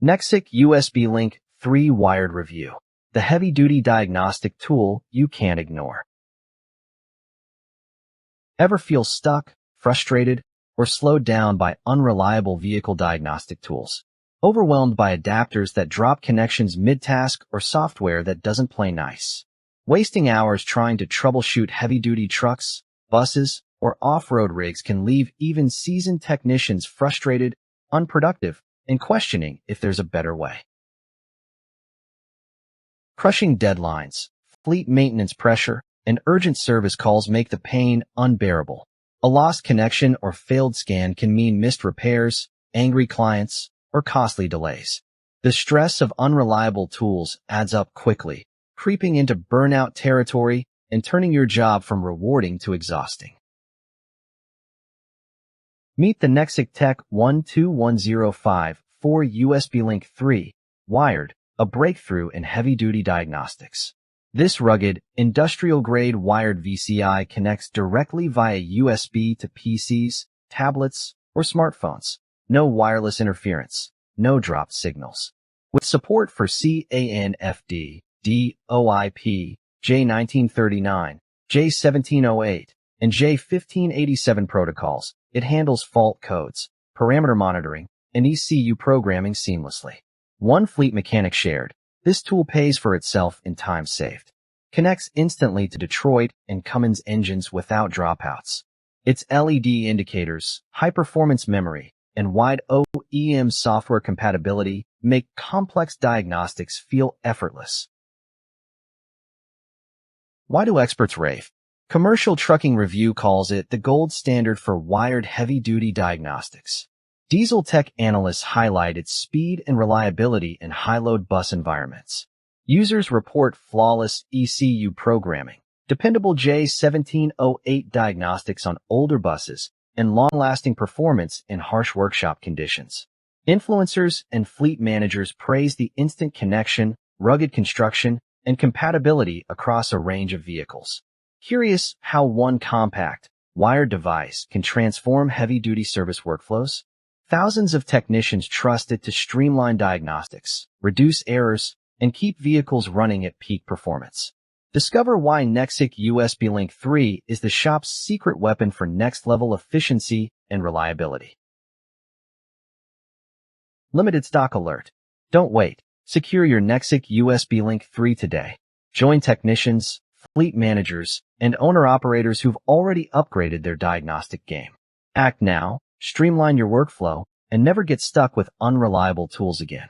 Nexiq USB Link 3 Wired Review, the heavy-duty diagnostic tool you can't ignore. Ever feel stuck, frustrated, or slowed down by unreliable vehicle diagnostic tools? Overwhelmed by adapters that drop connections mid-task or software that doesn't play nice? Wasting hours trying to troubleshoot heavy-duty trucks, buses, or off-road rigs can leave even seasoned technicians frustrated, unproductive, and questioning if there's a better way. Crushing deadlines, fleet maintenance pressure, and urgent service calls make the pain unbearable. A lost connection or failed scan can mean missed repairs, angry clients, or costly delays. The stress of unreliable tools adds up quickly, creeping into burnout territory and turning your job from rewarding to exhausting. Meet the Nexiq Tech 12105 4 USB Link 3 Wired, a breakthrough in heavy-duty diagnostics. This rugged, industrial-grade wired VCI connects directly via USB to PCs, tablets, or smartphones. No wireless interference, no dropped signals. With support for CANFD, DoIP, J1939, J1708, and J1587 protocols, it handles fault codes, parameter monitoring, and ECU programming seamlessly. One fleet mechanic shared, this tool pays for itself in time saved. Connects instantly to Detroit and Cummins engines without dropouts. Its LED indicators, high-performance memory, and wide OEM software compatibility make complex diagnostics feel effortless. Why do experts rave? Commercial Trucking Review calls it the gold standard for wired heavy-duty diagnostics. Diesel tech analysts highlight its speed and reliability in high-load bus environments. Users report flawless ECU programming, dependable J1708 diagnostics on older buses, and long-lasting performance in harsh workshop conditions. Influencers and fleet managers praise the instant connection, rugged construction, and compatibility across a range of vehicles. Curious how one compact, wired device can transform heavy-duty service workflows? Thousands of technicians trust it to streamline diagnostics, reduce errors, and keep vehicles running at peak performance. Discover why Nexiq USB Link 3 is the shop's secret weapon for next-level efficiency and reliability. Limited stock alert. Don't wait. Secure your Nexiq USB Link 3 today. Join technicians, fleet managers, and owner-operators who've already upgraded their diagnostic game. Act now, streamline your workflow, and never get stuck with unreliable tools again.